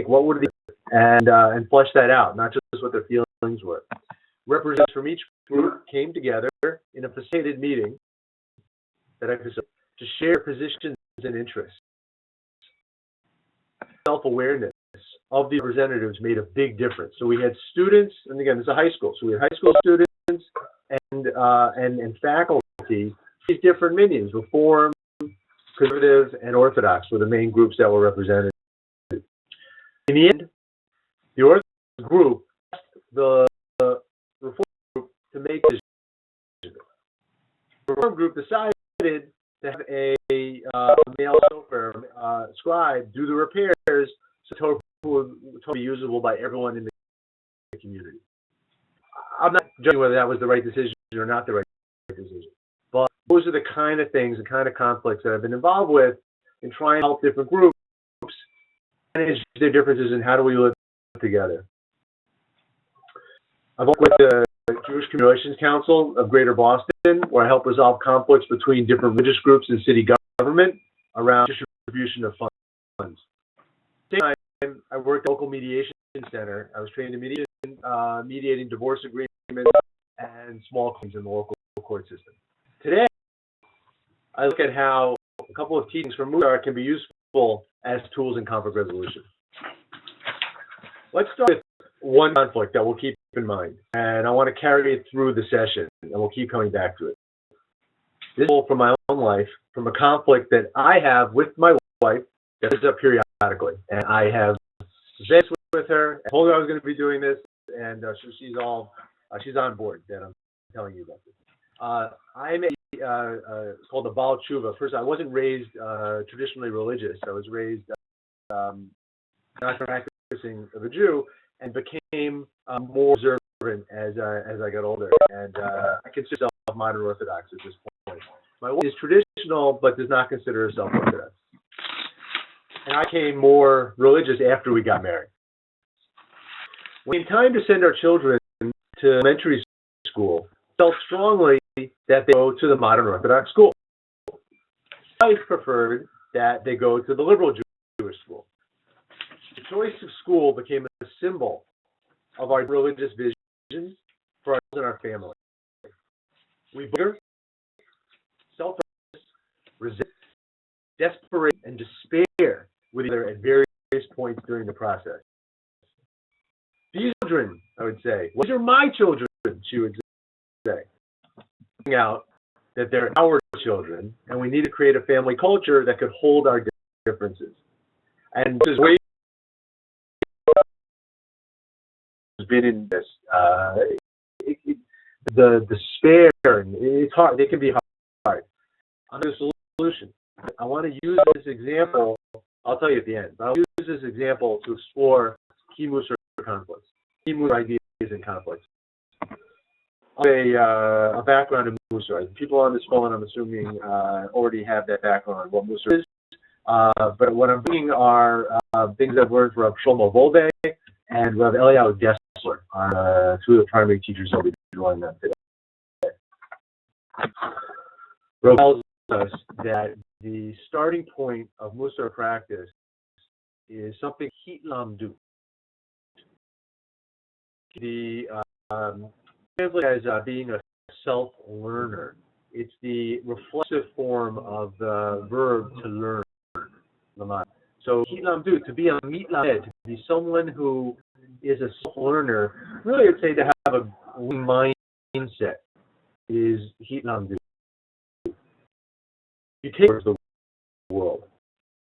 what would it be, and flesh that out, not just what their feelings were. Representatives from each group came together in a facilitated meeting that I facilitated to share positions and interests. Self-awareness of the representatives made a big difference. So we had students, and again, this is a high school, so we had high school students and faculty, these different minions, Reform, Conservative, and Orthodox were the main groups that were represented. In the end, the Orthodox group asked the Reform group to make a decision. The Reform group decided to have a male sofer scribe do the repairs so Torah would be usable by everyone in the community. I'm not judging whether that was the right decision or not the right decision, but those are the kind of things, the kind of conflicts that I've been involved with in trying to help different groups manage their differences and how do we live together. I've worked with the Jewish Community Relations Council of Greater Boston, where I help resolve conflicts between different religious groups and city government around distribution of funds. At the same time, I worked at the local mediation center. I was trained in mediating divorce agreements and small claims in the local court system. Today, I look at how a couple of teachings from Mussar can be useful as tools in conflict resolution. Let's start with one conflict that we'll keep in mind, and I want to carry it through the session, and we'll keep coming back to it. This is from my own life, from a conflict that I have with my wife that comes up periodically, and I have vented with her, I told her I was going to be doing this, and she's on board that I'm telling you about this. I'm called a Baal Tshuva. First, I wasn't raised traditionally religious. I was raised not practicing of a Jew, and became more observant as I got older. And I consider myself modern Orthodox at this point. My wife is traditional, but does not consider herself Orthodox. And I became more religious after we got married. When it came time to send our children to elementary school, I felt strongly that they go to the modern Orthodox school. My wife preferred that they go to the liberal Jewish school. The choice of school became a symbol of our religious visions for us and our family. We bugger, self-righteous, resist, desperation, and despair with each other at various points during the process. These children, I would say, these are my children, she would say. Finding out that they're our children, and we need to create a family culture that could hold our differences. And this is way been in this, the despair, it's hard, they can be hard. On the solution, I want to use this example, I'll tell you at the end, but I'll use this example to explore key Mussar conflicts, key Mussar ideas and conflicts. A background in Mussar. People on this phone, I'm assuming, already have that background, what Mussar is. But what I'm bringing are things I've learned from Shlomo Volbe and Rav Eliyahu Dessler, are two of the primary teachers that we've been learning them today. Rav tells us that the starting point of Mussar practice is something hitlamdu. The translated as being a self-learner. It's the reflexive form of the verb to learn. So hitlamdu, to be a mitlamed, to be someone who is a self-learner, really I'd say to have a mindset is hitlamdu. You take the world.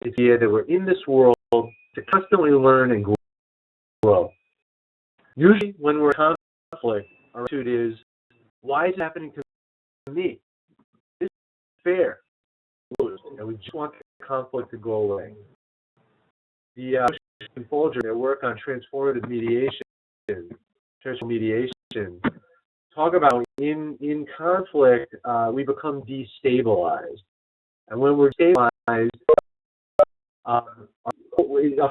It's the idea that we're in this world to constantly learn and grow. Usually when we're in conflict, our attitude is, why is it happening to me? This is fair. And we just want the conflict to go away. The Folger, their work on transformative mediation, talk about in conflict, we become destabilized. And when we're stabilized, a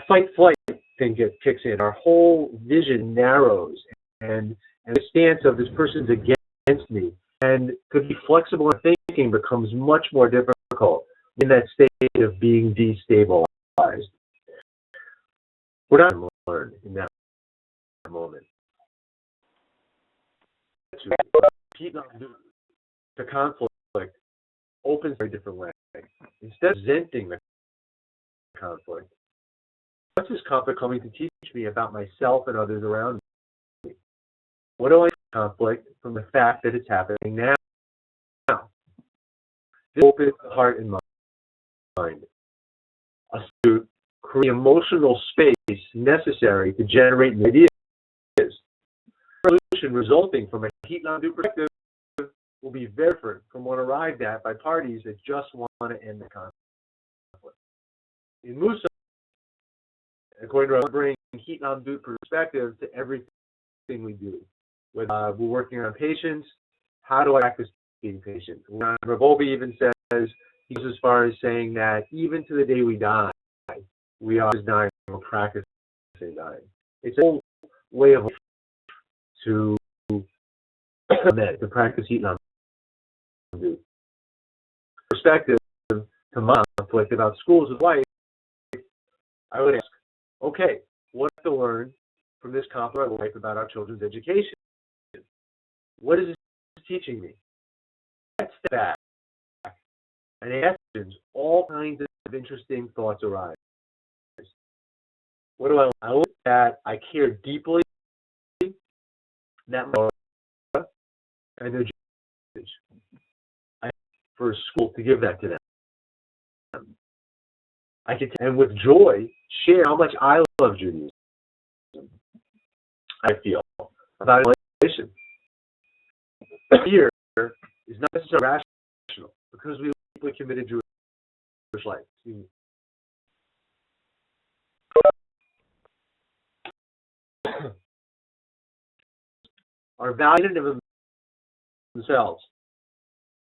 fight-flight thing kicks in. Our whole vision narrows, and the stance of this person's against me, and could be flexible in thinking becomes much more difficult in that state of being destabilized. What I learned in that moment. The conflict opens a very different way. Instead of resenting the conflict, what's this conflict coming to teach me about myself and others around me? What do I conflict from the fact that it's happening now? This opens the heart and mind. To create emotional space necessary to generate new ideas. The solution resulting from a heat non-do perspective will be very different from one arrived at by parties that just want to end the conflict. In Mussar, according to our bring heat non-do perspective to everything we do. Whether we're working on patients, how do I practice being patient? Rabbi even says, he goes as far as saying that even to the day we die, we are dying, we're practicing dying. It's a whole way of life to practice heat non-do. Perspective to my conflict about schools of life, I would ask, okay, what do I have to learn from this conflict of life about our children's education? What is this teaching me? Let's step back and ask all kinds of interesting thoughts arise. What do I learn? I learned that I care deeply that my and their usage. I for a school to give that to them. I can and with joy share how much I love Judaism. I feel about education. Fear is not necessarily rational because we are deeply committed to Jewish life. Are valiant of themselves.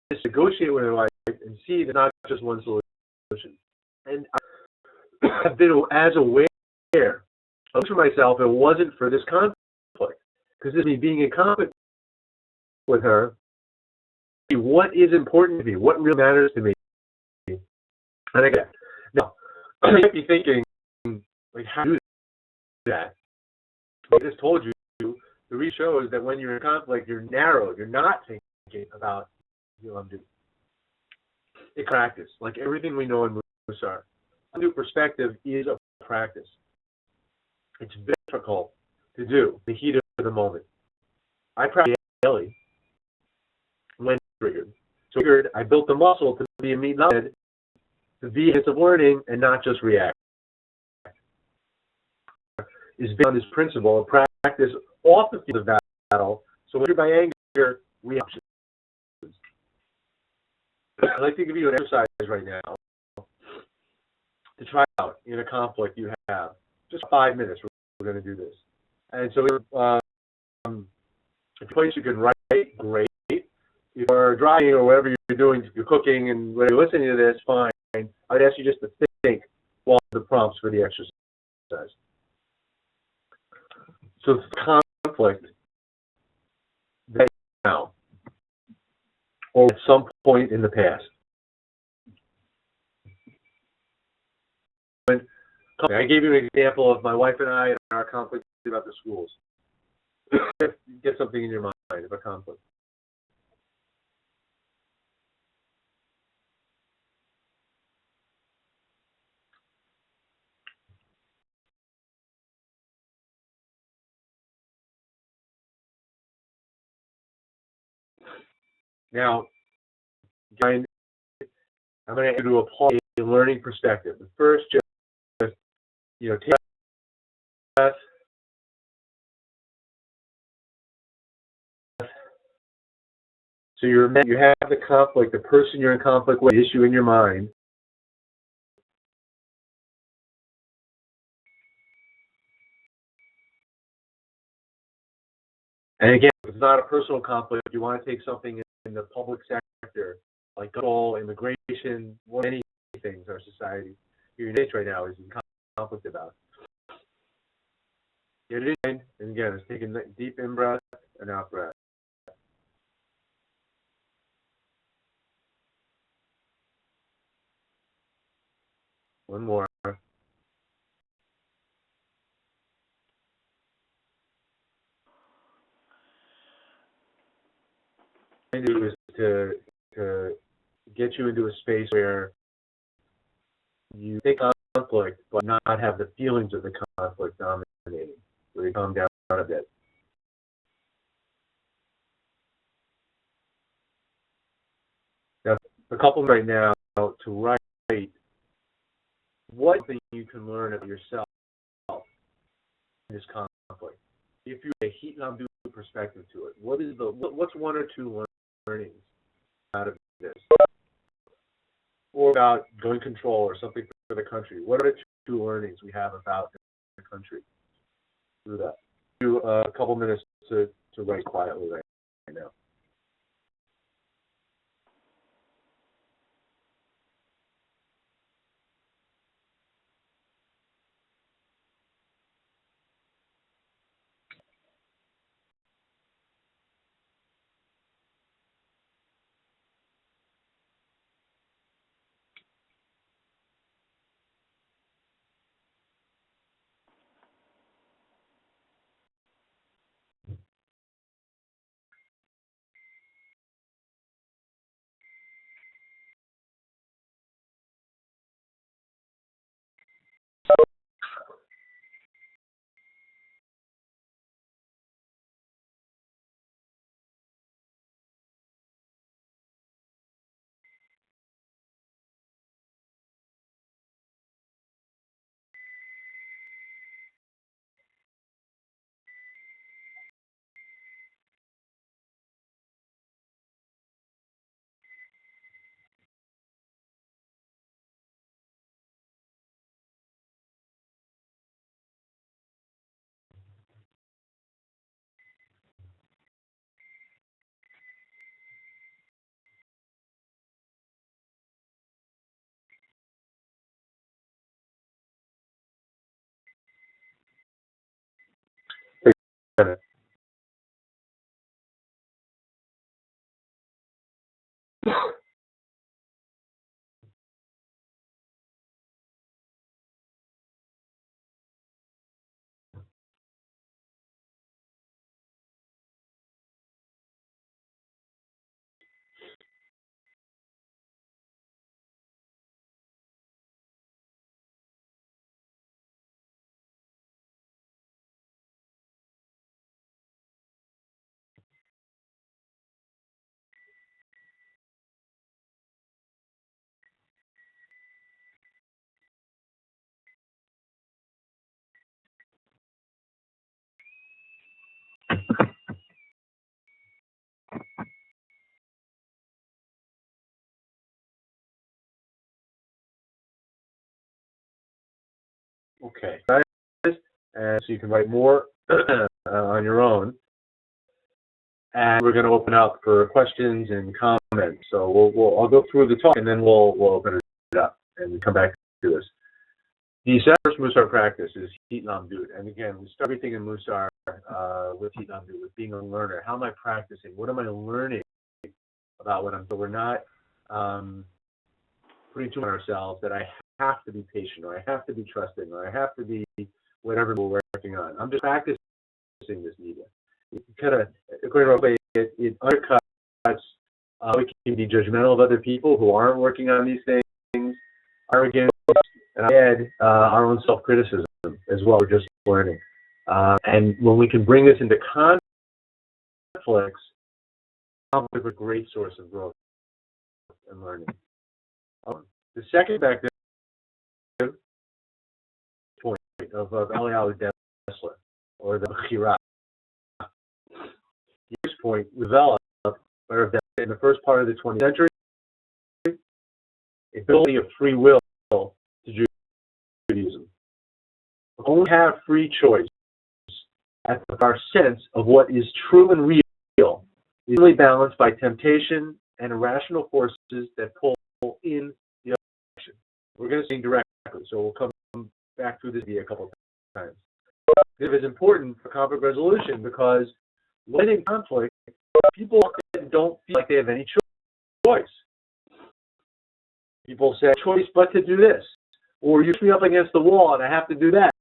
Just negotiate with their life and see that not just one solution. And I've been as aware of for myself, it wasn't for this conflict. Because this is me being in conflict with her. What is important to me? What really matters to me? And I get that. Now, you might be thinking, like, how do you do that? I just told you, the research shows that when you're in conflict, you're narrow. You're not thinking about undo. It's practice. Like everything we know in Mussar, undo perspective is a practice. It's difficult to do in the heat of the moment. I practice daily when triggered. So I built the muscle to be a middot, to be of learning and not just react. Is based on this principle of practice off the field of battle. So when you're by anger, we have options. I'd like to give you an exercise right now to try out in a conflict you have. Just 5 minutes, we're going to do this. And so if you place you can write, great. If you're driving or whatever you're doing, if you're cooking and when you're listening to this, fine. I'd ask you just to think while the prompts for the exercise. So conflict right now or at some point in the past. I gave you an example of my wife and I and our conflict about the schools. Get something in your mind of a conflict. Now, I'm going to do apply a learning perspective. The first, just take a breath. So you have the conflict, the person you're in conflict with, the issue in your mind. And again, if it's not a personal conflict, you want to take something in the public sector, like control, immigration, many things our society, your United States right now is in conflict about. Get it in, and again, it's taking a deep in-breath and out-breath. One more. to do is to get you into a space where you take conflict, but not have the feelings of the conflict dominating, where you calm down a bit. Now, a couple right now to write what thing you can learn of yourself in this conflict. If you have a heat and undo perspective to it, what's one or two learnings out of this? Or about going control or something for the country. What are the two learnings we have about the country through that? Do a couple minutes to write quietly right now. Okay, and so you can write more on your own, and we're going to open up for questions and comments. So I'll go through the talk, and then we'll open it up and come back to this. The first Mussar practice is heat and undo, and again, we start everything in Mussar with heat and undo, with being a learner. How am I practicing? What am I learning about what I'm? So we're not putting too much on ourselves that I have to be patient, or I have to be trusting, or I have to be whatever we're working on. I'm just practicing this media. It kind of, according to Rabbi, it undercuts. We can be judgmental of other people who aren't working on these things, arrogant, and add our own self-criticism as well. We're just learning, and when we can bring this into conflicts is a great source of growth and learning. The second factor point of Eliyahu Dessler, or the Bechira. This point developed in the first part of the 20th century, a building of free will to Judaism. We only have free choice at our sense of what is true and real is really balanced by temptation and irrational forces that pull in the other direction. We're going to see directly, so we'll come back through this idea a couple of times. It is important for conflict resolution because when in conflict, people don't feel like they have any choice. People say, choice but to do this, or you push me up against the wall and I have to do that.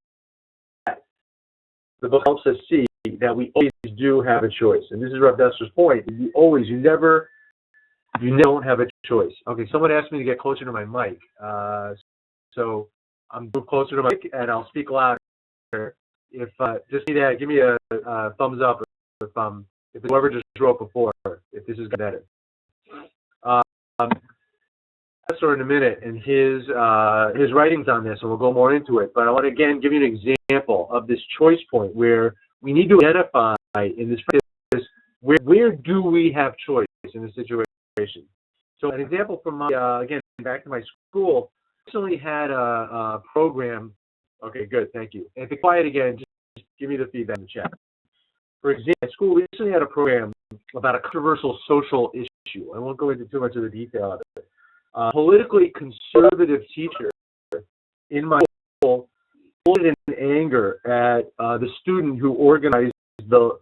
The book helps us see that we always do have a choice. And this is Rav Dessler's point. You never don't have a choice. Okay, someone asked me to get closer to my mic. So I'm closer to my mic, and I'll speak louder. If just give me a thumbs up if whoever just wrote before, if this is better. In a minute, and his writings on this, and we'll go more into it. But I want to again give you an example of this choice point where we need to identify in this practice where do we have choice in this situation. So an example from my again back to my school. Recently had a program. Okay, good, thank you. And if it's quiet again, just give me the feedback in the chat. For example, at school we recently had a program about a controversial social issue. I won't go into too much of the detail of it. Politically conservative teacher in my school in anger at the student who organized the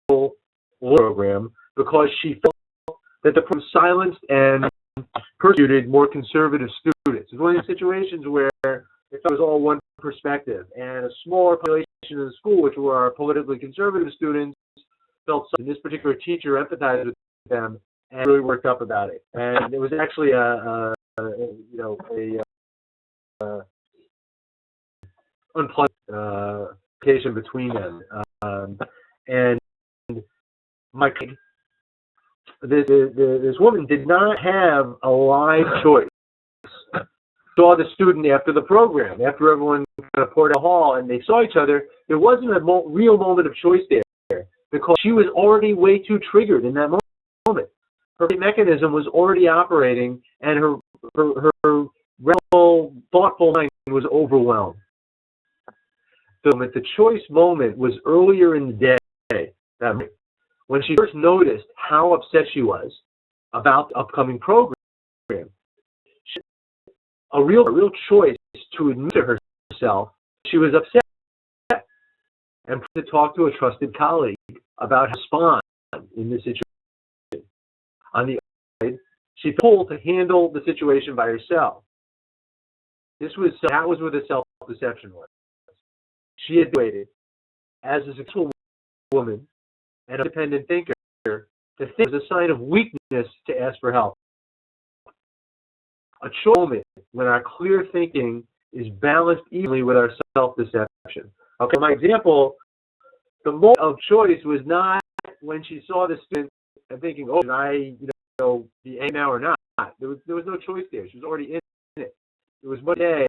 rural program because she felt that the program silenced and persecuted more conservative students. It's one of these situations where it was all one perspective, and a smaller population in the school, which were our politically conservative students, felt something. This particular teacher empathized with them and really worked up about it. And it was actually unpleasant occasion between them. And my this woman did not have a live choice. Saw the student after the program, after everyone kind of poured a hall and they saw each other. There wasn't a real moment of choice there because she was already way too triggered in that moment. Her mechanism was already operating, and her real thoughtful mind was overwhelmed. The choice moment was earlier in the day, when she first noticed how upset she was about the upcoming program. A real choice to admit to herself she was upset and to talk to a trusted colleague about how to respond in this situation. On the other side, she pulled to handle the situation by herself. That was where the self-deception was. She had waited as a successful woman and an independent thinker to think it was a sign of weakness to ask for help. A choice moment when our clear thinking is balanced evenly with our self-deception. Okay, my example, the moment of choice was not when she saw the student and thinking, oh, should I, be A now or not? There was no choice there. She was already in it. It was one day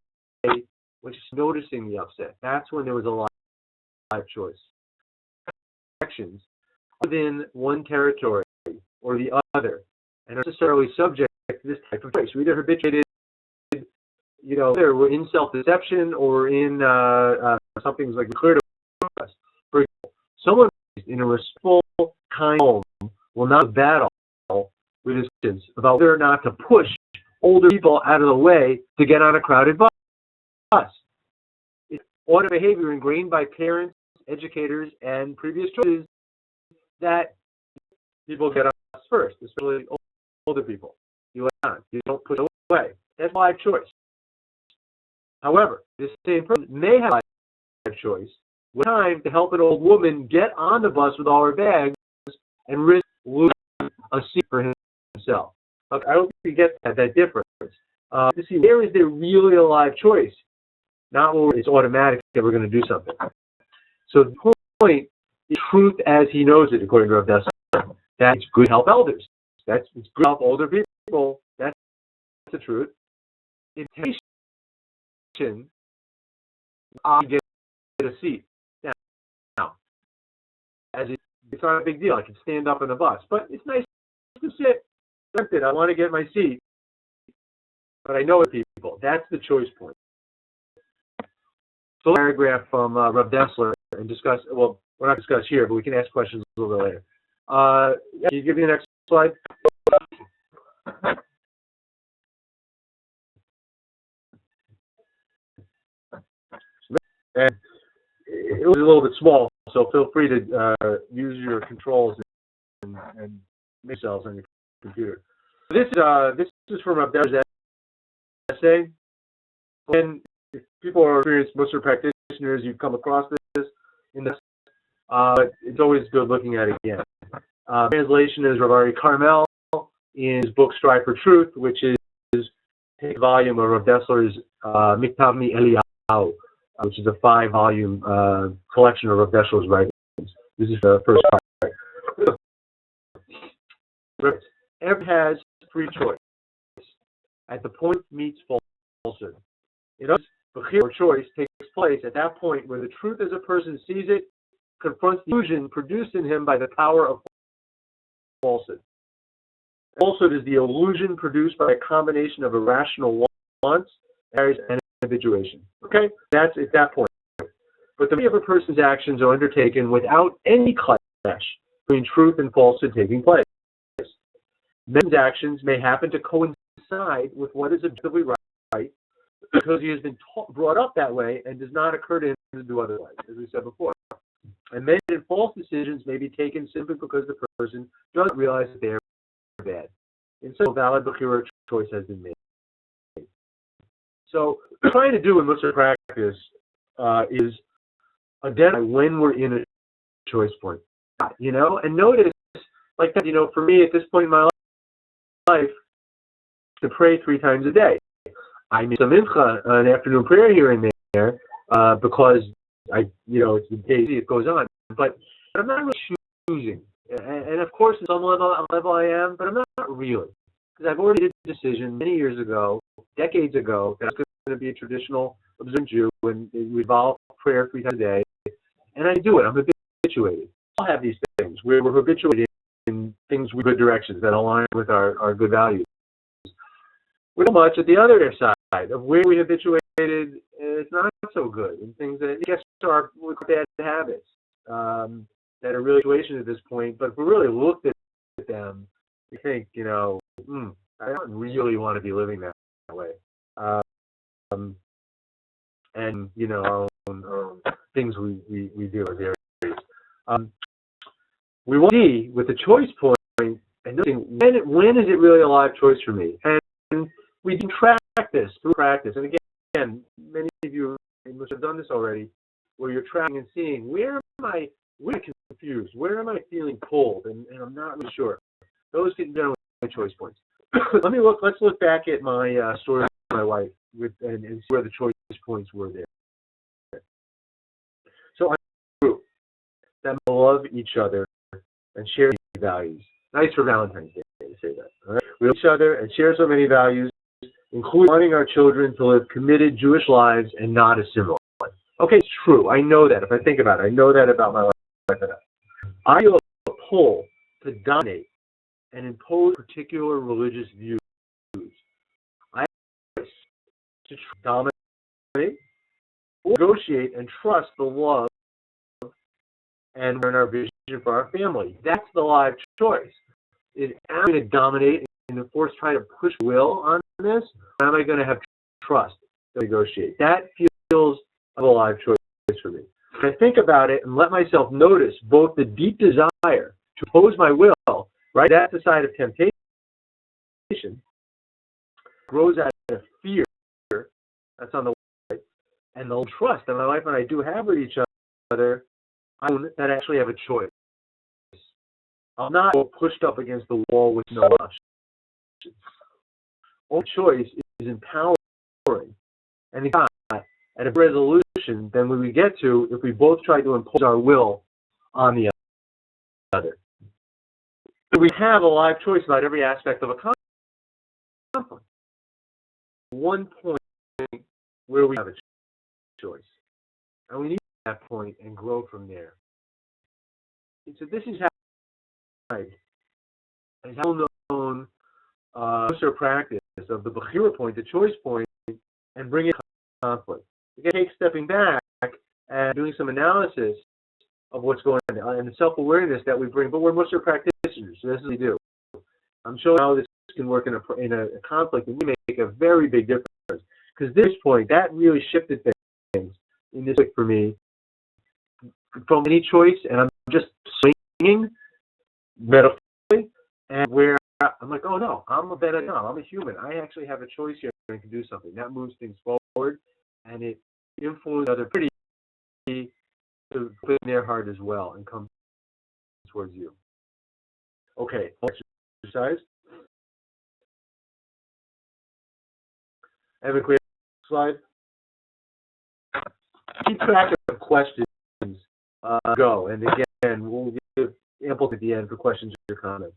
when she's noticing the upset. That's when there was a live choice. Actions within one territory or the other, and are necessarily subject to this type of choice. We're either habituated, either we're in self-deception or in something like clear to us. For example, someone in a respectful, kind home will not battle with his kids about whether or not to push older people out of the way to get on a crowded bus. It's order behavior ingrained by parents, educators, and previous choices that people get on us first, especially older people. You let on. You don't push away. That's live choice. However, this same person may have live choice with time to help an old woman get on the bus with all her bags and risk losing a seat for himself. Okay, I hope you get that difference. To see where is there really a live choice, not where it's automatic that we're going to do something. So the point is truth as he knows it, according to Rav Dessler. That's good to help elders. It's good to help older people. That's the truth. Intention, I get a seat. Now, it's not a big deal. I can stand up in the bus, but it's nice to sit. I want to get my seat, but I know people. That's the choice point. So, paragraph from Rav Dessler and discuss. Well, we're not discuss here, but we can ask questions a little bit later. Can you give me the next slide? And it was a little bit small, so feel free to use your controls and make cells on your computer. This is from Rav Dessler's essay. And if people are experienced Mussar practitioners, you've come across this in this. but it's always good looking at it again. Translation is Rabbi Carmel in his book Strive for Truth, which is a volume of Rav Dessler's Miktav Eliyahu, which is a 5-volume collection of Rav Dessler's writings. This is the first part. Everyone has free choice. At the point meets falsehood. In other words, Bechira, or choice, takes place at that point where the truth as a person sees it confronts the illusion produced in him by the power of falsehood. Falsehood is the illusion produced by a combination of irrational wants and habituation. Okay? That's at that point. But the majority of a person's actions are undertaken without any clash between truth and falsehood taking place. Men's actions may happen to coincide with what is objectively right because he has been brought up that way and does not occur to him to do otherwise, as we said before. And many false decisions may be taken simply because the person doesn't realize that they are bad. Instead, a valid Bechira choice has been made. So, what we're trying to do in Mussar practice is identify when we're in a choice point. And notice, like that, for me at this point in my life, to pray 3 times a day. I miss a mincha, an afternoon prayer here and there, because it's the day it goes on. But I'm not really choosing. And of course, at some level I am, but I'm not really. Because I've already made a decision many years ago, decades ago, that I was going to be a traditional observant Jew, and it would involve prayer 3 times a day. And I do it. I'm habituated. We all have these things. We're habituated in things with good directions that align with our good values. We're so much at the other side of where we habituated, it's not so good, and things that I guess are bad habits that are really situations at this point. But if we really looked at them, we think, I don't really want to be living that way. And our own things we do are very. We want to see with the choice point and noticing when is it really a live choice for me, and we can track this through practice. And again, many of you must have done this already, where you're tracking and seeing where am I confused, where am I feeling pulled, and I'm not really sure. Those can be my choice points. Let's look back at my story with my wife and see where the choice points were there. So I'm a group that love each other and share values. Nice for Valentine's Day to say that. All right? We love each other and share so many values, including wanting our children to live committed Jewish lives and not assimilate. Okay, it's true. I know that. If I think about it, I know that about my life. I feel a pull to dominate and impose particular religious views. I have to dominate, negotiate, and trust the love and our vision for our family. That's the live choice. Am I going to dominate and try to push will on this? Or am I going to have trust to negotiate? That feels of a live choice for me. When I think about it and let myself notice both the deep desire to oppose my will, right? That's the side of temptation. Grows out of fear. That's on the right. And the trust that my wife and I do have with each other, that I actually have a choice. I'm not pushed up against the wall with no options. Only choice is empowering. And it's not at a resolution than we get to if we both try to impose our will on the other. So we have a live choice about every aspect of a conflict. One point where we have a choice. And we need that point and grow from there. And so this is how is well-known Mussar practice of the Bechira point, the choice point, and bring it to conflict. We can take stepping back and doing some analysis of what's going on and the self-awareness that we bring. But we're Mussar practitioners, so this is what we do. I'm showing how this can work in a conflict, and we make a very big difference. Because this point, that really shifted things in this week for me from any choice, and I'm just swinging metaphorically, and where I'm like, oh no, I'm a human. I actually have a choice here and can do something. That moves things forward, and it influences other pretty to open their heart as well and come towards you. Okay, exercise. Have a clear slide. Keep track of questions. Go. And again, we'll give ample at the end for questions or comments.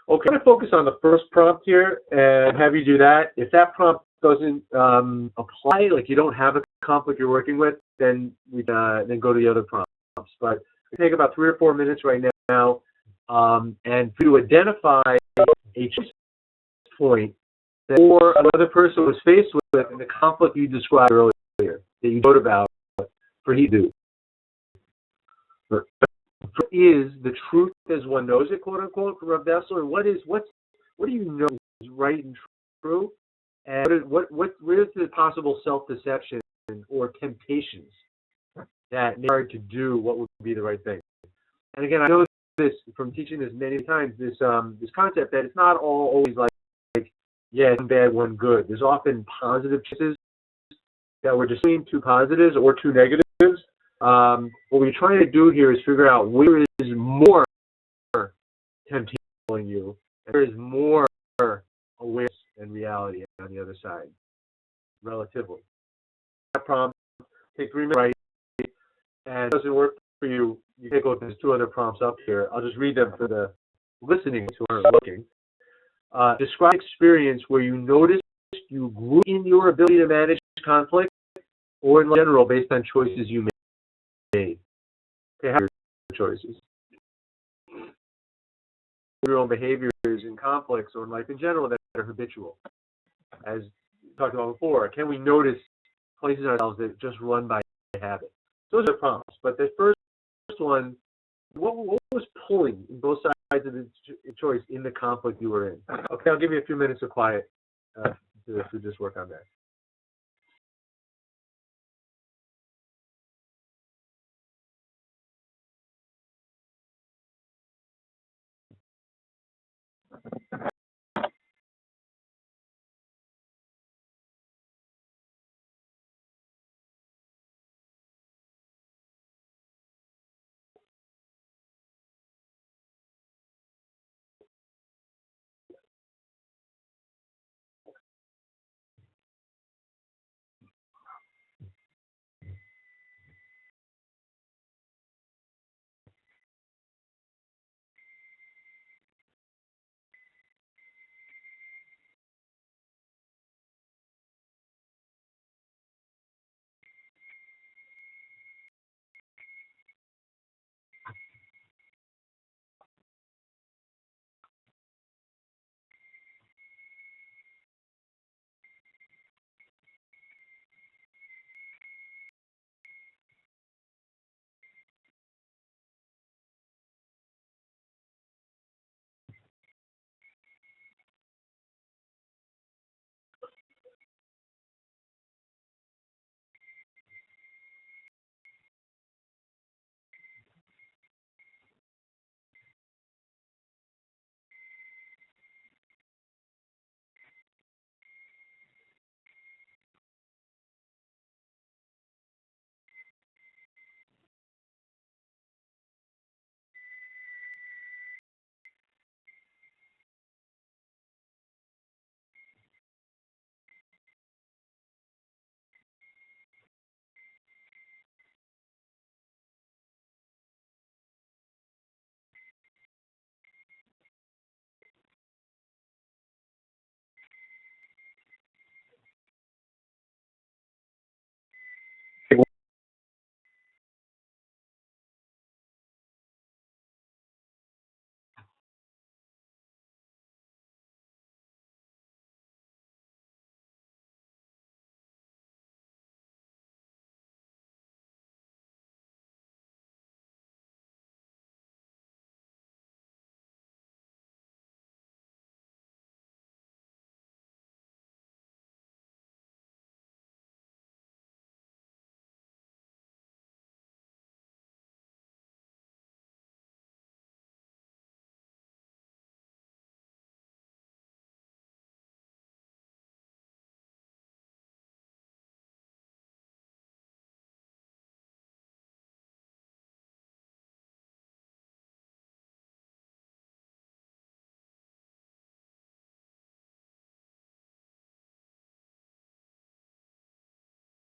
Okay, I'm going to focus on the first prompt here and have you do that. If that prompt doesn't apply, like you don't have a conflict you're working with, then we then go to the other prompts. But it take about 3 or 4 minutes right now, and for you to identify a choice point that or another person was faced with in the conflict you described earlier, that you wrote about for he do. Is the truth as one knows it, quote unquote, for Rav Dessler? What do you know is right and true? And where's the possible self-deception or temptations that make it hard to do what would be the right thing? And again, I know this from teaching this many times, this concept that it's not always like yeah, one bad, one good. There's often positive choices that we're just seeing two positives or two negatives. What we're trying to do here is figure out where is more temptation in you, and there is more awareness and reality on the other side, relatively. That prompt, take 3 minutes, right, and if it doesn't work for you, you take a look at these 2 other prompts up here. I'll just read them for the listening who aren't looking. Describe experience where you noticed you grew in your ability to manage conflict, or in general, based on choices you made. Okay, how are your choices? Your own behaviors in conflicts or in life in general that are habitual. As we talked about before, can we notice places in ourselves that just run by habit? Those are prompts. But the first one, what was pulling in both sides of the choice in the conflict you were in? Okay, I'll give you a few minutes of quiet to just work on that.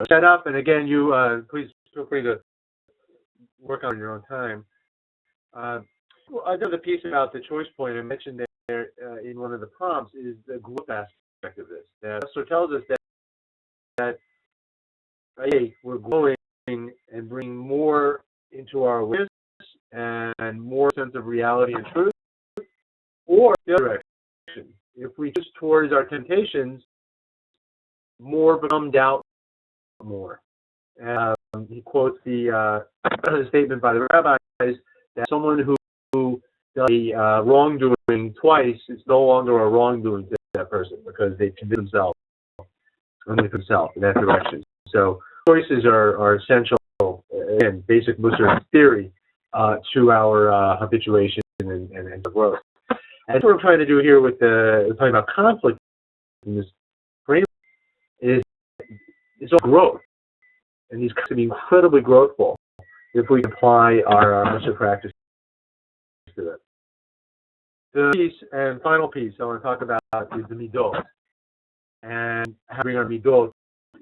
set up. And again, you please feel free to work on your own time. I did a piece about the choice point I mentioned there in one of the prompts is the growth aspect of this. That also tells us that we're growing and bringing more into our awareness and more sense of reality and truth, or the other direction. If we just towards our temptations, more become doubt more. He quotes the statement by the rabbis that someone who does a wrongdoing twice, it's no longer a wrongdoing to that person because they convince themselves only themselves in that direction. So choices are essential, again, basic Mussar theory to our habituation and growth. And what we're trying to do here with talking about conflict in this framework is it's all growth. And these can be incredibly growthful if we apply our Mussar practice to it. The piece and final piece I want to talk about is the middot and how to bring our middot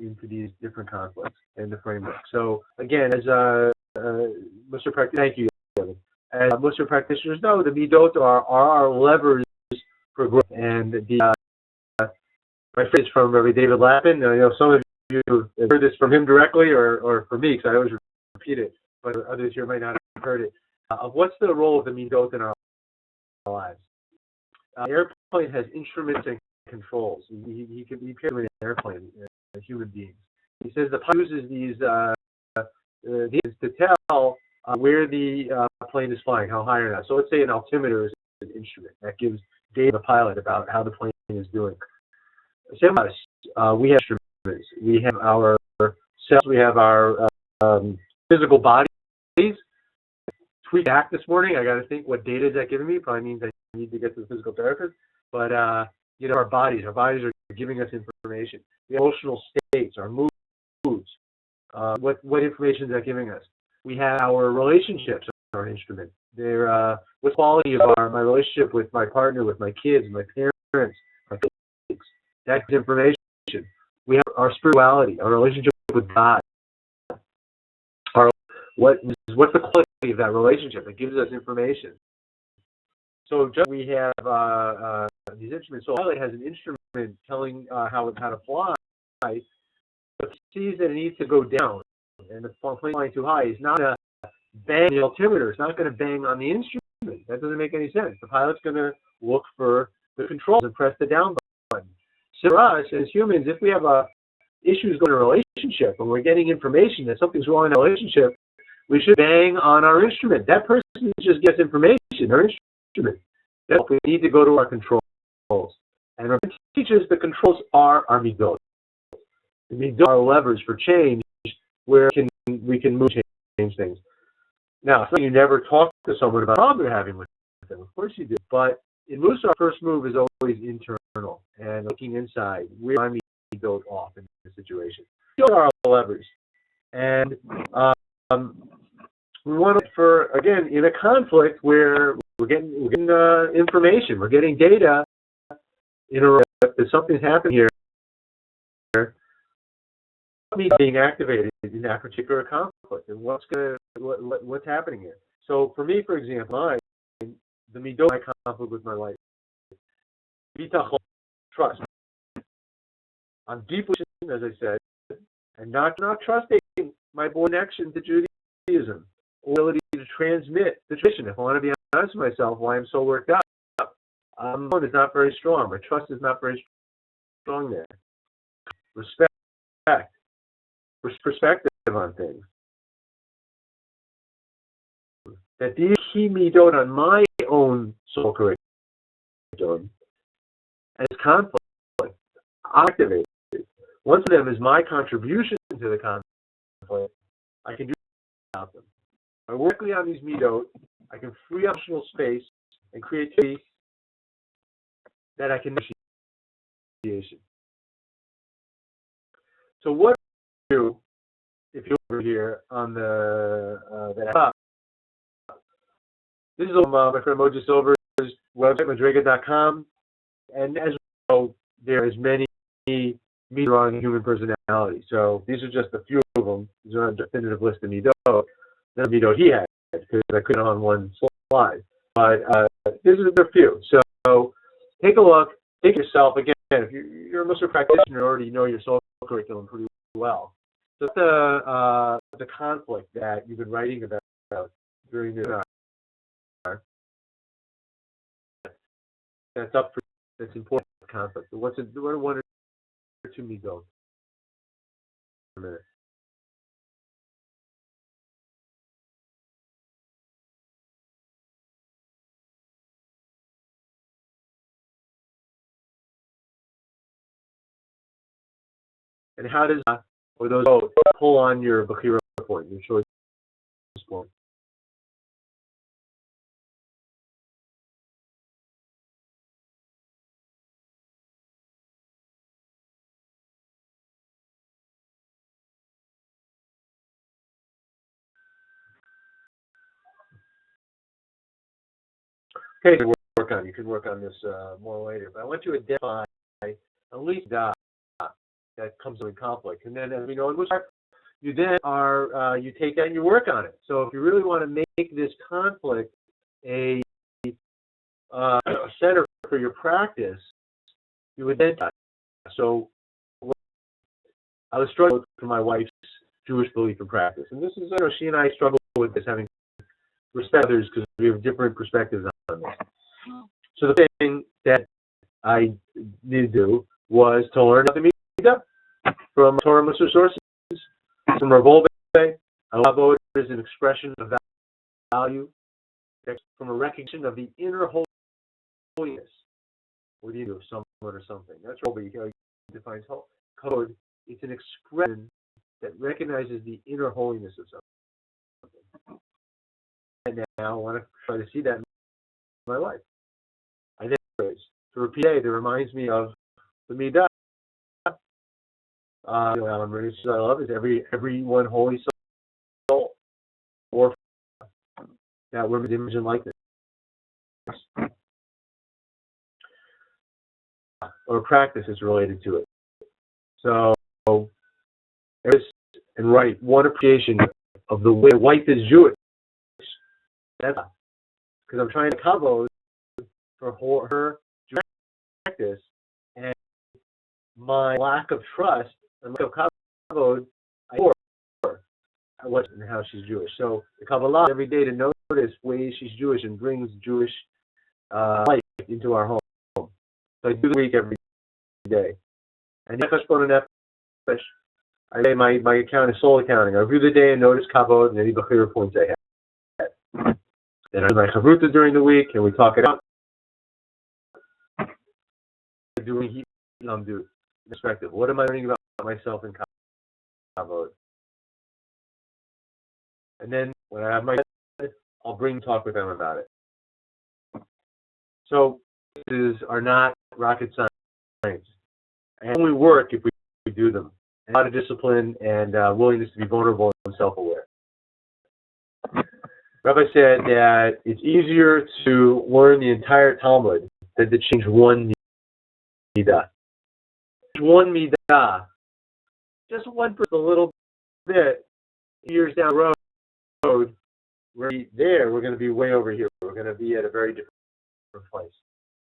into these different conflicts in the framework. So again, as Mussar practitioners, thank you, Kevin. As Mussar practitioners know, the middot are our levers for growth. And my phrase from Rabbi David Jaffe, I know some of you have heard this from him directly or from me, because I always repeat it, but others here might not have heard it. What's the role of the middot in our lives? The airplane has instruments and controls. He can be paired with an airplane, human beings. He says the pilot uses these to tell where the plane is flying, how high or not. So let's say an altimeter is an instrument that gives data to the pilot about how the plane is doing. Same with us, we have instruments. We have our cells. We have our physical bodies. Tweet back this morning. I got to think, what data is that giving me? Probably means I need to get to the physical therapist. But our bodies are giving us information. The emotional states, our moods. What information is that giving us? We have our relationships, our instrument. They're what quality of my relationship with my partner, with my kids, my parents, my kids. That's information. We have our spirituality, our relationship with God. What's the quality of that relationship? It gives us information. So just we have these instruments. So the pilot has an instrument telling how to fly, but sees that it needs to go down, and the plane flying too high is not going to bang the altimeter. It's not going to bang on the instrument. That doesn't make any sense. The pilot's going to look for the controls and press the down button. So for us as humans, if we have issues going in a relationship and we're getting information that something's wrong in a relationship, we should bang on our instrument. That person just gets information, her instrument. We need to go to our controls. And our teaches the controls are our middot. The middot are levers for change where we can move, change things. Now, you never talk to someone about a problem you're having with them. Of course you do. But in Mussar, our first move is always internal and looking inside. Where am I middot off in the situation? Those are our levers. And we want it for, again, in a conflict where we're getting information, we're getting data, if something's happening here, being activated in that particular conflict, and what's happening here. So for me, for example, the middot, my conflict with my wife, bitachon, trust. I'm deeply, as I said, and not trusting my connection to Judaism, or ability to transmit the tradition. If I want to be honest with myself, why I'm so worked up, is not very strong. My trust is not very strong there. Respect, perspective on things. That these key middot on my own soul curriculum as conflict, activated. One of them is my contribution to the conflict. I can do without them. By working on these middot, I can free up emotional space and creativity that I can initiation. So what do you do if you're over here on the this is my friend Moja Silver's website, madrega.com, and as we know, there is many middot human personality. So these are just a few of them. These are not a definitive list of middot. The middot he had, because I couldn't on one slide. But these are a few. So take a look. Take yourself, again, if you're a Mussar practitioner, you already know your soul curriculum pretty well. So the conflict that you've been writing about during the that's up for that's important conflict. So what are one or two middot? A minute. And how does or those pull on your Bechira point, your choice point? Okay, you can work on this more later. But I want to identify at least that comes in conflict, and then as we know in Mussar, you then you take that and you work on it. So if you really want to make this conflict a center for your practice, you would then. So I was struggling for my wife's Jewish belief and practice, and this is she and I struggle with this, having respect others because we have different perspectives on this. So the thing that I needed to do was to learn about the middot from Torah Mussar sources, from Rav David is an expression of value, from a recognition of the inner holiness. What do you do, someone or something? That's what he defines code. It's an expression that recognizes the inner holiness of something. And now I want to try to see that in my life. I think to repeat that reminds me of the middot. Alan Murray's I love is every one holy soul, or that we're the image and likeness, or practice is related to it. So, and right, one appreciation of the way a wife is Jewish. That's because I'm trying to cover for her Jewish practice, and my lack of trust and lack of kavod and how she's Jewish. So the Kabbalah every day to notice ways she's Jewish and brings Jewish life into our home. So I do the week every day. And I say my account is soul accounting. I review the day and notice kavod and any bechira points I have. Then I do my chavruta during the week and we talk it out. Doing heat do perspective. What am I learning about myself in kavod? And then when I have my I'll talk with them about it. So these are not rocket science. And only work if we do them. And a lot of discipline and willingness to be vulnerable and self-aware. Rabbi said that it's easier to learn the entire Talmud than to change one midah. One midah, just one a little bit, years down the road, we're going to be way over here. We're going to be at a very different place.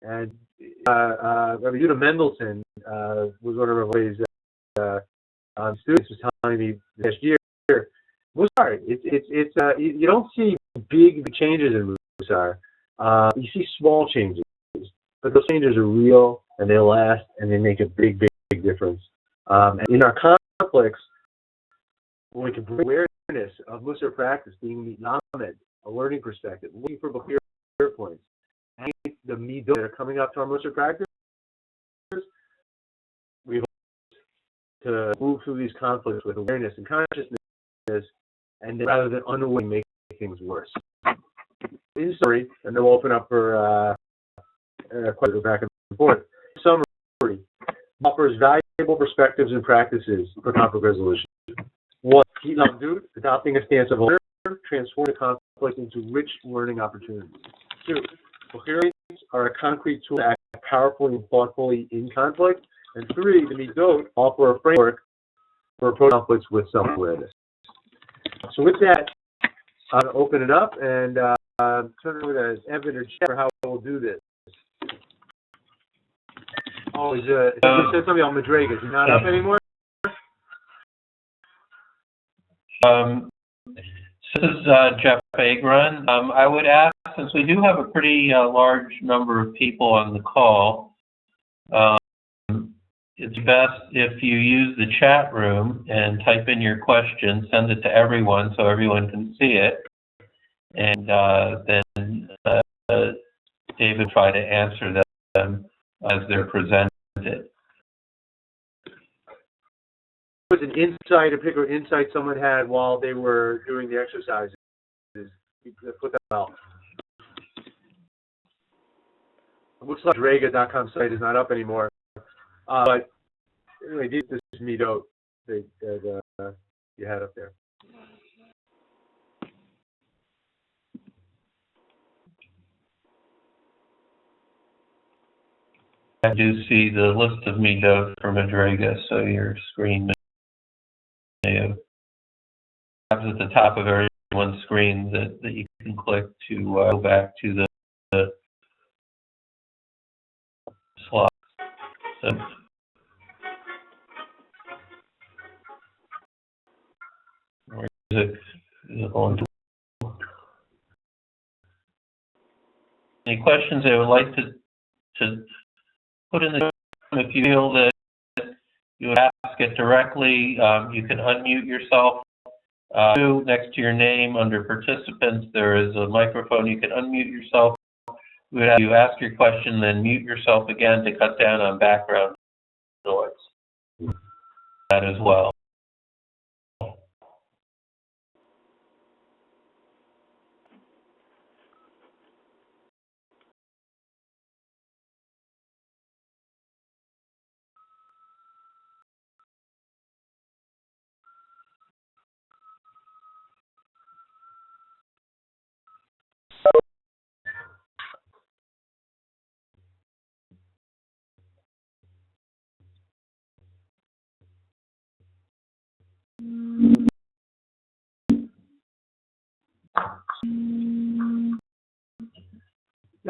And Rabbi Yehuda Mendelson was one of Rabbi's students, was telling me last year, Mussar, you don't see big changes in Mussar. You see small changes, but those changes are real and they last and they make a big difference. And in our conflicts, when we can bring awareness of Mussar practice, being lamed, a learning perspective, looking for clear points, and the middot that are coming up to our Mussar practice, we hope to move through these conflicts with awareness and consciousness, and rather than unwillingly make things worse. In summary, and then we'll open up for questions back and forth. Summary offers valuable perspectives and practices for conflict resolution. 1. Lamdut, adopting a stance of learning, transform the conflict into rich learning opportunities. 2. Coherence are a concrete tool to act powerfully and thoughtfully in conflict. And 3, the middot, offer a framework for approaching conflicts with self-awareness. So with that, I'm going to open it up and turn it over to Evan or Jeff for how we'll do this. Oh, you said something on Madriga. Is he not up anymore? This is Jeff Agron. I would ask, since we do have a pretty large number of people on the call, it's best if you use the chat room and type in your question, send it to everyone so everyone can see it, and then David will try to answer them as they're presented. Was an insight, a particular insight someone had while they were doing the exercises. Put that out. It looks like Draga.com site is not up anymore. But anyway, this is middot that you had up there. I do see the list of middot for Madriga, so your screen may have tabs at the top of everyone's screen that you can click to go back to the slide. So, where is it going to? Any questions I would like to put in the chat? If you feel that you would ask it directly, you can unmute yourself. Next to your name under participants, there is a microphone. You can unmute yourself. We would have you ask your question, then mute yourself again to cut down on background noise. That as well.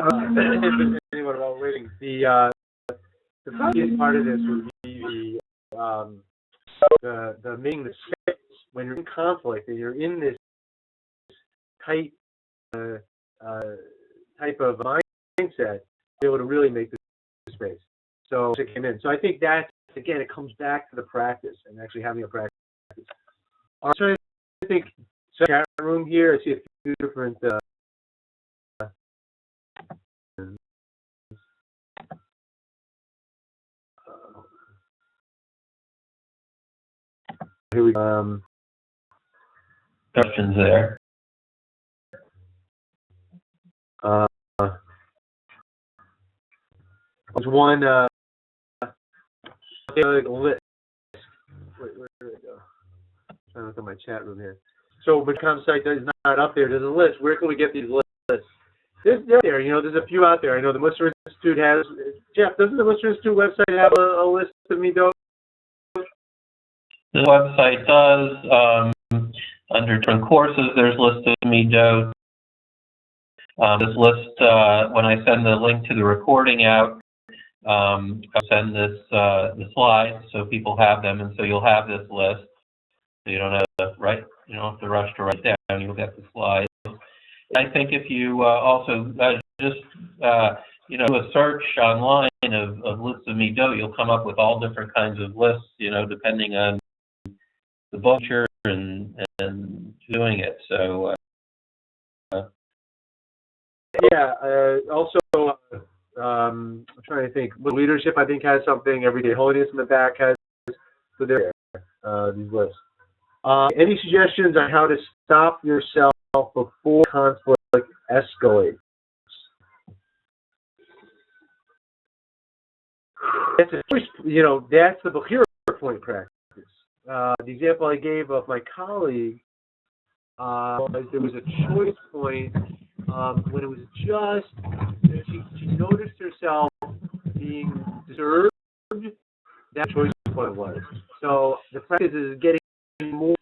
If anyone while waiting, the biggest part of this would be the making the space when you're in conflict and you're in this tight type of mindset, to be able to really make the space. So it came in. So I think that again, it comes back to the practice and actually having a practice. I'm trying to think. So chat room here. I see a few different. Here we go. Questions there. There's one list. Where did it go? I'm trying to look at my chat room here. So the site is not up there. There's a list. Where can we get these lists? They're there. You know, there's a few out there. I know the Mussar Institute has. Jeff, doesn't the Mussar Institute website have a list of middot? The website does. Under different courses, there's listed middot. This list, when I send the link to the recording out, I'll send this the slides so people have them, and so you'll have this list. So you don't have to write, you don't have to rush to write down. You'll get the slides. I think if you also just do a search online of lists of middot, you'll come up with all different kinds of lists. You know, depending on the book you're and doing it. So. Also, I'm trying to think. Leadership, I think, has something. Everyday Holiness in the back has. So there, these lists. Any suggestions on how to stop yourself before conflict escalates? That's that's the Bechira point practice. The example I gave of my colleague was there was a choice point when it was just she noticed herself being disturbed that choice point was. So the practice is getting more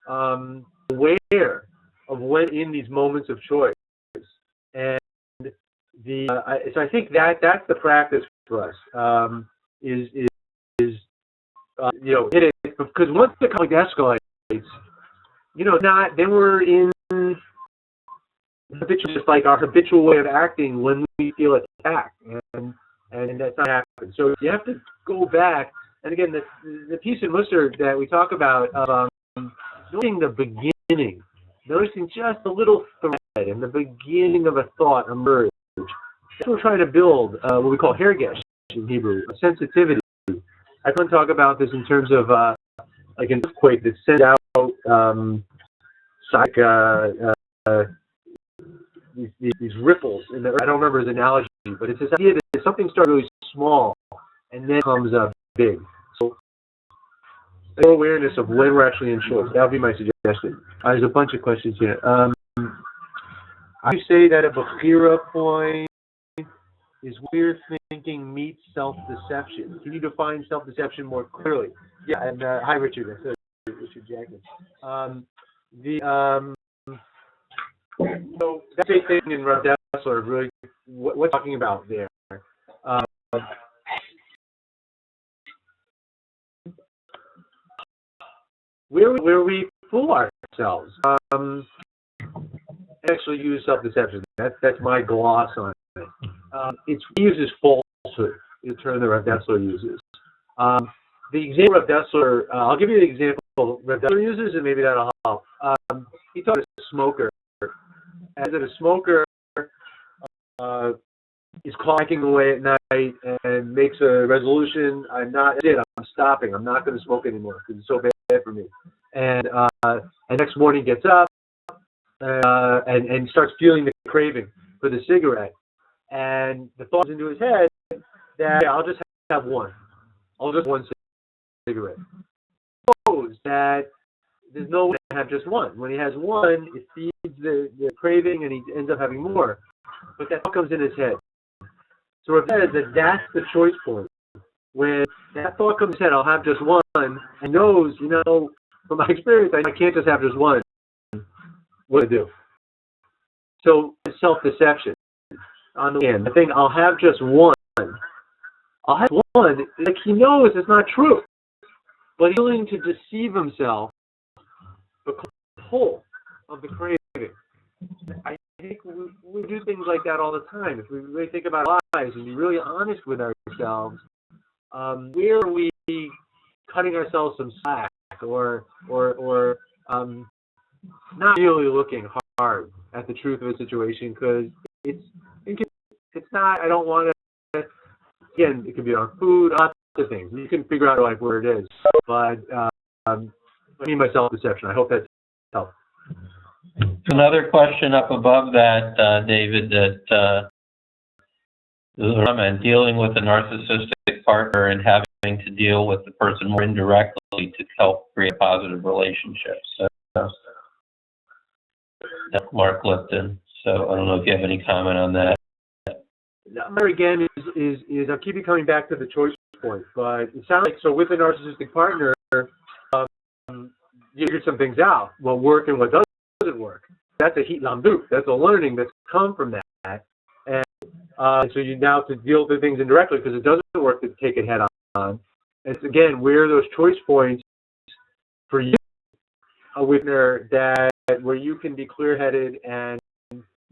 aware of when in these moments of choice. And so I think that's the practice for us, is hit it, because once the conflict escalates, then we're in habitual, just like our habitual way of acting when we feel attacked, and that's not happening. So you have to go back, and again, the piece in Mussar that we talk about, noticing the beginning, noticing just a little thread in the beginning of a thought emerge. That's what we're trying to build, what we call hergesh in Hebrew, a sensitivity. I can talk about this in terms of like an earthquake that sends out these ripples. I don't remember his analogy, but it's this idea that something starts really small and then comes up big. So more awareness of when we're actually in choice. That would be my suggestion. There's a bunch of questions here. I say that a Bechira point is weird thinking meets self-deception. Can you define self-deception more clearly? Yeah, and hi, Richard. That's Richard Jackman. So that's a thing in Rabbi Dessler, really, what's talking about there? Where we fool ourselves. Actually use self-deception. That's my gloss on it. It uses falsehood, the term that Rabbi Dessler uses. The example of Dessler, I'll give you the example Rabbi Dessler uses, and maybe that'll help. He talks about a smoker. As a smoker is clocking away at night and makes a resolution, I'm stopping. I'm not going to smoke anymore because it's so bad for me. And next morning gets up and starts feeling the craving for the cigarette. And the thought comes into his head that I'll just have one. I'll just one cigarette. Suppose that there's no way to have just one. When he has one, it feeds the craving and he ends up having more. But that thought comes in his head. So if that is that's the choice point. When that thought comes in his head, I'll have just one, and knows, from my experience, I can't just have just one. What do I do? So self-deception. On the hand, I think I'll have just one. I'll have one, like he knows it's not true. But he's willing to deceive himself because the pull of the craving. I think we do things like that all the time. If we really think about our lives and be really honest with ourselves, where are we cutting ourselves some slack or not really looking hard at the truth of a situation because it's not, I don't want to, again, it could be on food, lots of things. You can figure out like where it is. But I mean my self-deception. I hope that's helpful. Another question up above that, David, that dealing with a narcissistic partner and having to deal with the person more indirectly to help create a positive relationship. So that's Mark Lipton. So I don't know if you have any comment on that. Again, is I'll keep you coming back to the choice point, but it sounds like, so with a narcissistic partner, you figure some things out, what works and what doesn't work. That's a heat lamdu. That's a learning that's come from that. And so you now have to deal with things indirectly because it doesn't work to take it head on. And it's, again, where are those choice points for you with her that where you can be clear-headed and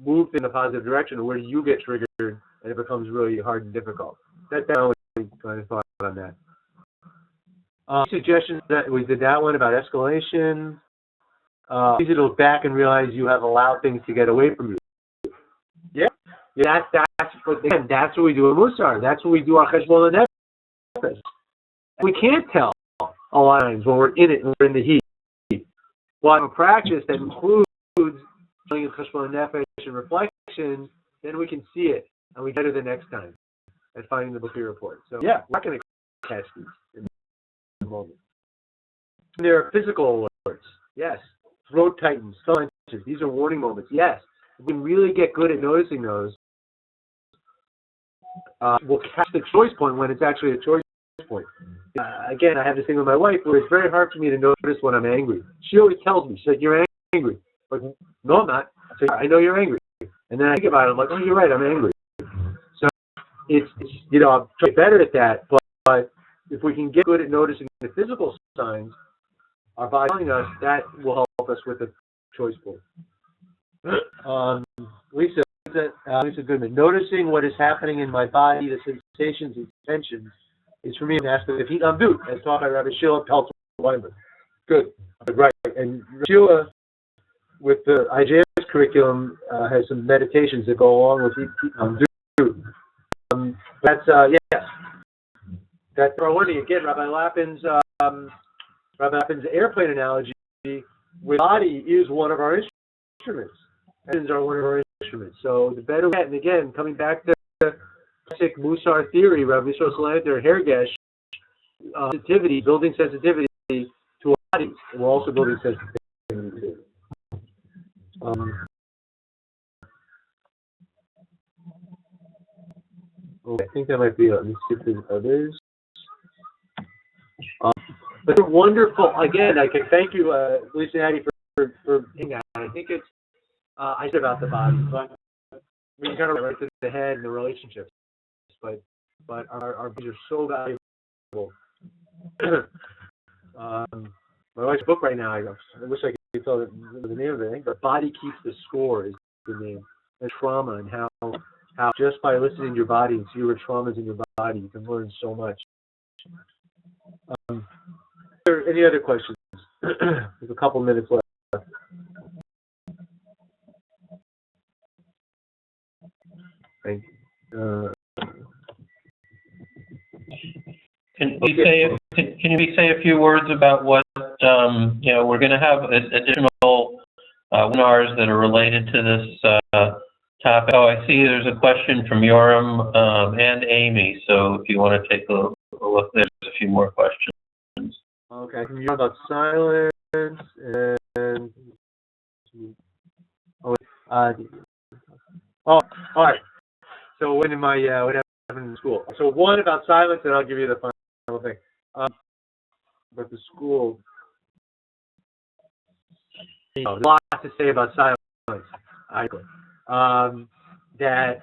move in a positive direction, or where you get triggered and it becomes really hard and difficult. That's my only kind of thought on that. Suggestions that we did that one about escalation. Easy to look back and realize you have allowed things to get away from you. Yeah. That's what we do in Mussar. That's what we do our Cheshbon Nefesh. We can't tell a lot of times when we're in it and we're in the heat. Well, in a practice that includes doing Cheshbon Nefesh and reflection, then we can see it and we get it the next time at finding the Bechira report. So yeah, we're not going to catch these in the moment. And there are physical alerts. Yes. Throat tightens, clenches. These are warning moments. Yes. If we really get good at noticing those, we'll catch the choice point when it's actually a choice point. Again, I have this thing with my wife where it's very hard for me to notice when I'm angry. She always tells me, she's like, "You're angry." Like, no, I'm not. I say, "I know you're angry." And then I think about it, I'm like, "Oh, you're right, I'm angry." So it's I'm trying to get better at that, but if we can get good at noticing the physical signs, our body telling us, that will help us with the choice pool. Lisa Goodman, noticing what is happening in my body, the sensations and tensions, is for me an aspect of heat amdut, as taught by Rabbi Sheila Peltz Weinberg. Good, right. And Sheila, with the IJS curriculum, has some meditations that go along with heat amdut. Yes. That's our one. Again, Rabbi Lappin's airplane analogy with body is one of our instruments. Hands are one of our instruments. So the better we get, and again, coming back to classic Mussar theory, Rabbi Yisrael Salanter, Hergesh, sensitivity, building sensitivity to our bodies. And we're also building sensitivity. Okay, I think that might be it. Let me see if there's others. But they're wonderful. Again, I can thank you, Lisa and Hattie, for being out. I think it's, I said about the body, but we can kind of right to the head and the relationships. But our bodies are so valuable. My wife's book right now, I wish I could tell the name of it. I think The Body Keeps the Score is the name. And trauma, and how just by listening to your body and see your traumas in your body, you can learn so much. Any other questions? There's a couple minutes left. Thank you. Can you say a few words about what we're going to have additional webinars that are related to this topic. Oh, I see there's a question from Yoram and Amy. So if you want to take a look, there's a few more questions. Okay, from Yoram about silence and all right. So what happened in school? So one about silence, and I'll give you the final thing. But the school, there's a lot to say about silence. That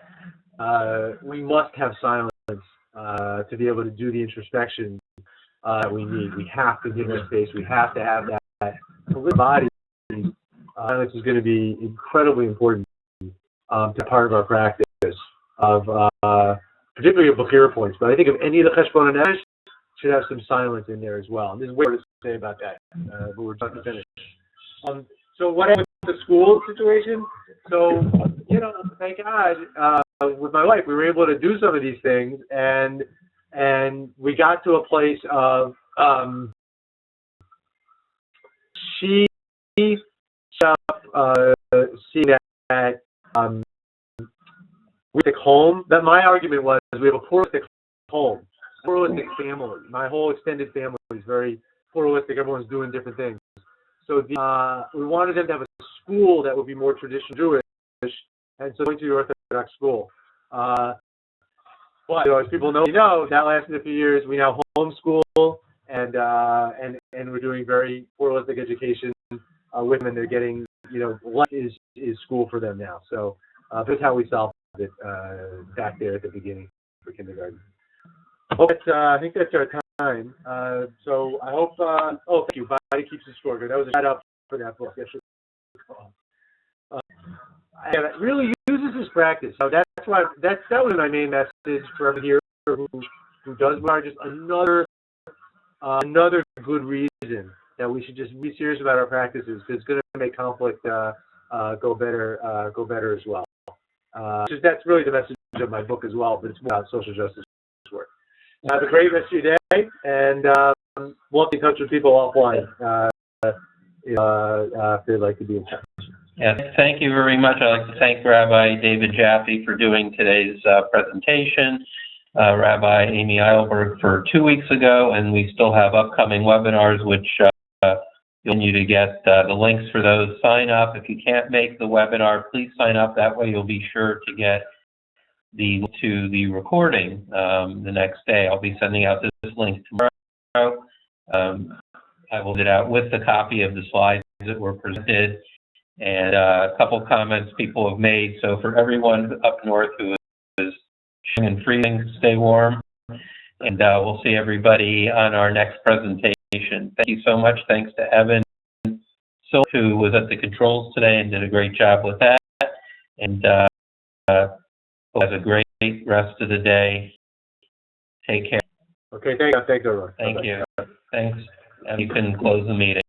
we must have silence to be able to do the introspection that we need. We have to give it space. We have to have that. For the body, silence is going to be incredibly important to part of our practice of particularly of Bechira points. But I think of any of the Cheshbon and Esh should have some silence in there as well. And there's way more to say about that, but we're about to finish. So what happened with the school situation? So, thank God, with my wife, we were able to do some of these things, and we got to a place of she seeing that we take home. That my argument was we have a pluralistic home, pluralistic family. My whole extended family is very pluralistic. Everyone's doing different things. So we wanted them to have a school that would be more traditional Jewish, and so going to the Orthodox school. But as people know, that lasted a few years. We now homeschool, and we're doing very pluralistic education with them, and they're getting, what is school for them now. So that's how we solved it back there at the beginning for kindergarten. I think that's our time. So I hope. Thank you. Body Keeps the Score. That was a shout out for that book. It really uses this practice. So that was my main message for everyone here who does Mussar. Just another good reason that we should just be serious about our practices, because it's going to make conflict go better as well. That's really the message of my book as well, but it's more about social justice work. Have a great rest of your day, and we'll be in touch with people offline if they'd like to be in touch. Yes, thank you very much. I'd like to thank Rabbi David Jaffe for doing today's presentation, Rabbi Amy Eilberg for 2 weeks ago, and we still have upcoming webinars, which you'll need to get the links for those. Sign up. If you can't make the webinar, please sign up. That way you'll be sure to get the link to the recording the next day. I'll be sending out this link tomorrow. I will get it out with the copy of the slides that were presented and a couple comments people have made. So for everyone up north who is shivering and freezing, stay warm, and we'll see everybody on our next presentation. Thank you so much. Thanks to Evan, who was at the controls today and did a great job with that. And have a great rest of the day. Take care. Okay, thank you, everyone. Thank you. Thanks. And you can close the meeting.